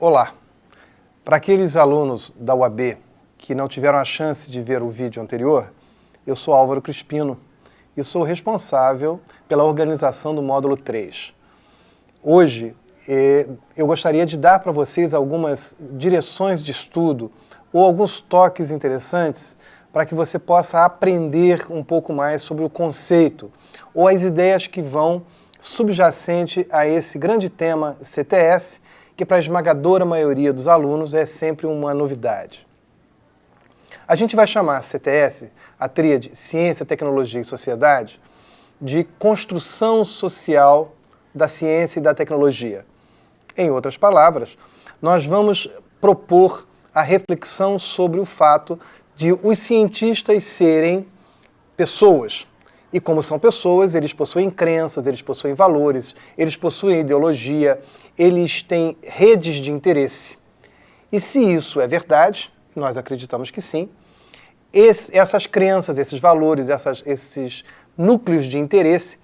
Olá! Para aqueles alunos da UAB que não tiveram a chance de ver o vídeo anterior, eu sou Álvaro Crispino e sou responsável pela organização do módulo 3. Hoje, eu gostaria de dar para vocês algumas direções de estudo ou alguns toques interessantes para que você possa aprender um pouco mais sobre o conceito ou as ideias que vão subjacente a esse grande tema CTS, que para a esmagadora maioria dos alunos é sempre uma novidade. A gente vai chamar CTS, a tríade Ciência, Tecnologia e Sociedade, de construção social da ciência e da tecnologia. Em outras palavras, nós vamos propor a reflexão sobre o fato de os cientistas serem pessoas. E como são pessoas, eles possuem crenças, eles possuem valores, eles possuem ideologia, eles têm redes de interesse. E se isso é verdade, nós acreditamos que sim, essas crenças, esses valores, esses núcleos de interesse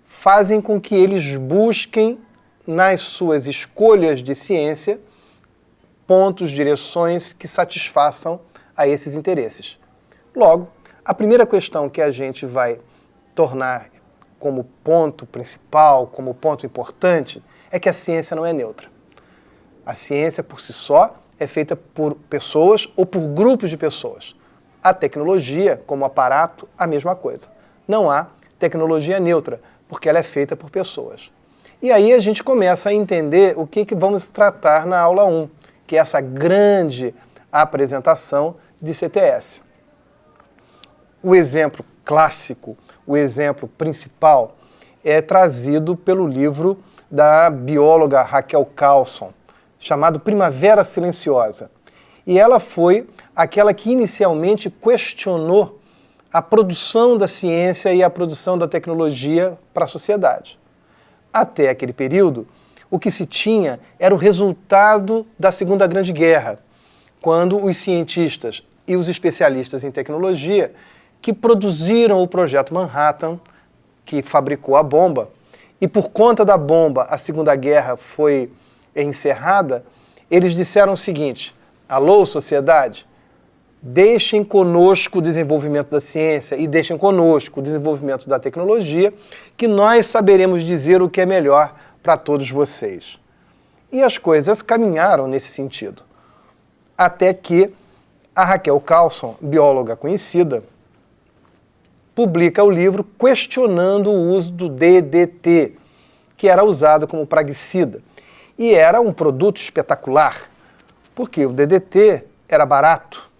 fazem com que eles busquem nas suas escolhas de ciência pontos, direções que satisfaçam a esses interesses. Logo, a primeira questão que a gente vai tornar como ponto principal, como ponto importante, é que a ciência não é neutra. A ciência, por si só, é feita por pessoas ou por grupos de pessoas. A tecnologia, como aparato, a mesma coisa. Não há tecnologia neutra, porque ela é feita por pessoas. E aí a gente começa a entender o que vamos tratar na aula 1, que é essa grande apresentação de CTS. O exemplo clássico, o exemplo principal, é trazido pelo livro da bióloga Rachel Carson, chamado Primavera Silenciosa. E ela foi aquela que inicialmente questionou a produção da ciência e a produção da tecnologia para a sociedade. Até aquele período, o que se tinha era o resultado da Segunda Grande Guerra, quando os cientistas e os especialistas em tecnologia que produziram o projeto Manhattan, que fabricou a bomba, e por conta da bomba a Segunda Guerra foi encerrada, eles disseram o seguinte: alô, sociedade, deixem conosco o desenvolvimento da ciência e deixem conosco o desenvolvimento da tecnologia, que nós saberemos dizer o que é melhor para todos vocês. E as coisas caminharam nesse sentido. Até que a Rachel Carson, bióloga conhecida, publica o livro questionando o uso do DDT, que era usado como praguicida. E era um produto espetacular, porque o DDT era barato,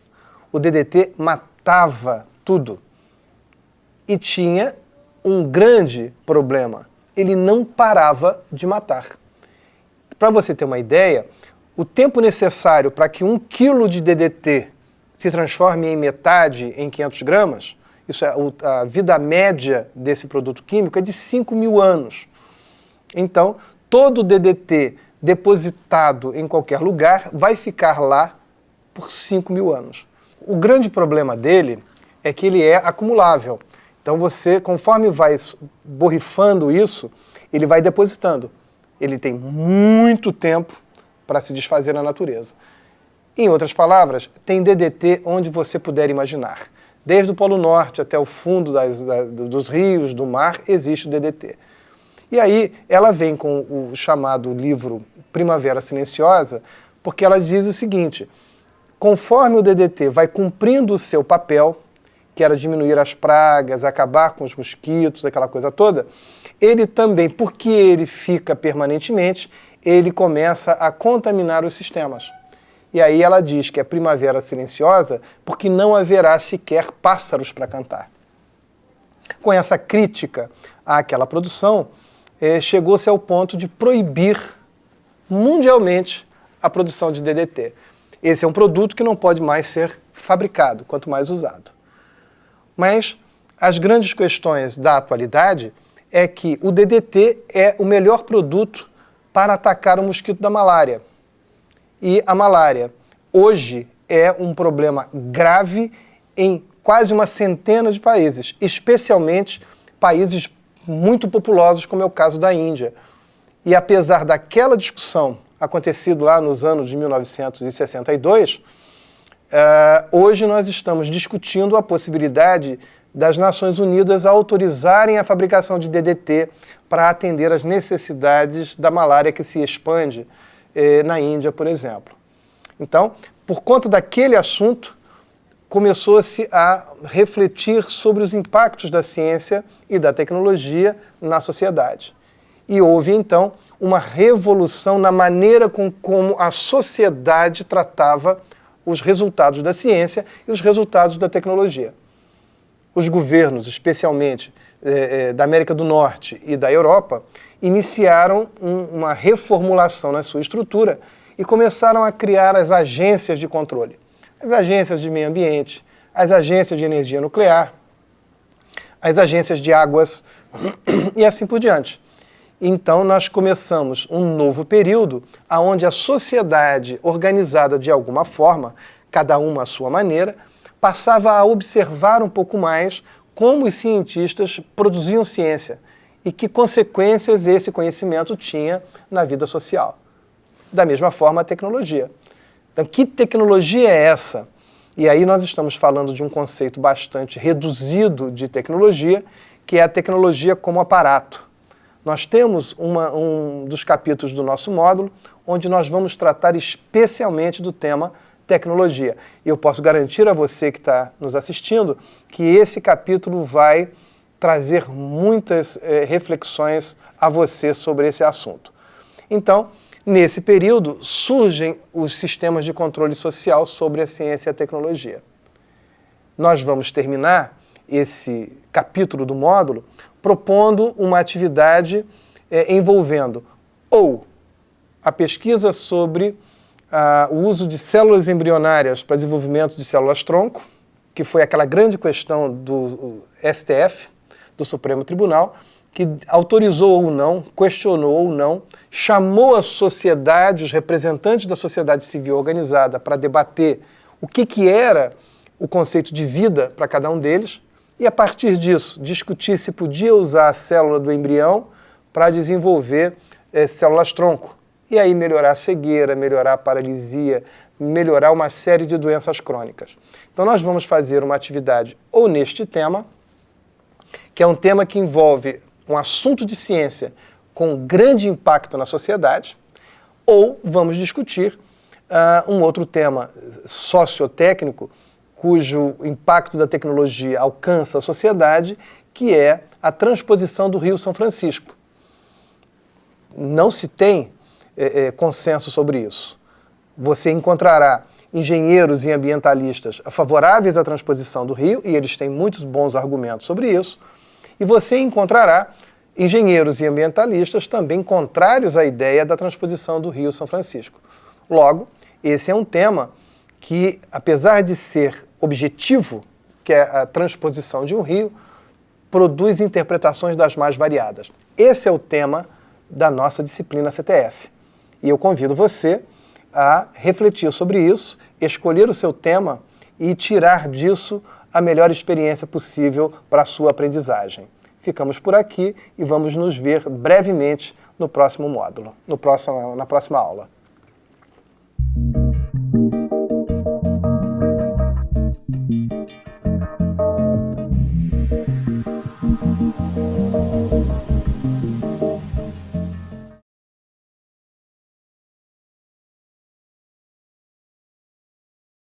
o DDT matava tudo. E tinha um grande problema: ele não parava de matar. Para você ter uma ideia, o tempo necessário para que 1 quilo de DDT se transforme em metade em 500 gramas, isso é, a vida média desse produto químico é de 5.000 anos. Então, todo o DDT depositado em qualquer lugar vai ficar lá por 5.000 anos. O grande problema dele é que ele é acumulável. Então você, conforme vai borrifando isso, ele vai depositando. Ele tem muito tempo para se desfazer na natureza. Em outras palavras, tem DDT onde você puder imaginar. Desde o Polo Norte até o fundo dos rios, do mar, existe o DDT. E aí ela vem com o chamado livro Primavera Silenciosa, porque ela diz o seguinte: conforme o DDT vai cumprindo o seu papel, que era diminuir as pragas, acabar com os mosquitos, aquela coisa toda, ele também, porque ele fica permanentemente, ele começa a contaminar os sistemas. E aí ela diz que é primavera silenciosa porque não haverá sequer pássaros para cantar. Com essa crítica àquela produção, chegou-se ao ponto de proibir mundialmente a produção de DDT. Esse é um produto que não pode mais ser fabricado, quanto mais usado. Mas as grandes questões da atualidade é que o DDT é o melhor produto para atacar o mosquito da malária. E a malária, hoje, é um problema grave em quase uma centena de países, especialmente países muito populosos, como é o caso da Índia. E apesar daquela discussão, acontecido lá nos anos de 1962, hoje nós estamos discutindo a possibilidade das Nações Unidas autorizarem a fabricação de DDT para atender às necessidades da malária que se expande na Índia, por exemplo. Então, por conta daquele assunto, começou-se a refletir sobre os impactos da ciência e da tecnologia na sociedade. E houve, então, uma revolução na maneira como a sociedade tratava os resultados da ciência e os resultados da tecnologia. Os governos, especialmente da América do Norte e da Europa, iniciaram uma reformulação na sua estrutura e começaram a criar as agências de controle. As agências de meio ambiente, as agências de energia nuclear, as agências de águas e assim por diante. Então nós começamos um novo período onde a sociedade, organizada de alguma forma, cada uma à sua maneira, passava a observar um pouco mais como os cientistas produziam ciência e que consequências esse conhecimento tinha na vida social. Da mesma forma, a tecnologia. Então, que tecnologia é essa? E aí nós estamos falando de um conceito bastante reduzido de tecnologia, que é a tecnologia como aparato. Nós temos um dos capítulos do nosso módulo, onde nós vamos tratar especialmente do tema tecnologia. E eu posso garantir a você que está nos assistindo que esse capítulo vai trazer muitas reflexões a você sobre esse assunto. Então, nesse período, surgem os sistemas de controle social sobre a ciência e a tecnologia. Nós vamos terminar esse capítulo do módulo propondo uma atividade envolvendo ou a pesquisa sobre o uso de células embrionárias para desenvolvimento de células-tronco, que foi aquela grande questão do STF, do Supremo Tribunal, que autorizou ou não, questionou ou não, chamou a sociedade, os representantes da sociedade civil organizada para debater o que era o conceito de vida para cada um deles, e a partir disso discutir se podia usar a célula do embrião para desenvolver células-tronco, e aí melhorar a cegueira, melhorar a paralisia, melhorar uma série de doenças crônicas. Então nós vamos fazer uma atividade ou neste tema, que é um tema que envolve um assunto de ciência com grande impacto na sociedade, ou vamos discutir um outro tema sociotécnico, cujo impacto da tecnologia alcança a sociedade, que é a transposição do Rio São Francisco. Não se tem consenso sobre isso. Você encontrará engenheiros e ambientalistas favoráveis à transposição do rio, e eles têm muitos bons argumentos sobre isso, e você encontrará engenheiros e ambientalistas também contrários à ideia da transposição do Rio São Francisco. Logo, esse é um tema que, apesar de ser objetivo, que é a transposição de um rio, produz interpretações das mais variadas. Esse é o tema da nossa disciplina CTS. E eu convido você a refletir sobre isso, escolher o seu tema e tirar disso a melhor experiência possível para a sua aprendizagem. Ficamos por aqui e vamos nos ver brevemente no próximo módulo, na próxima aula.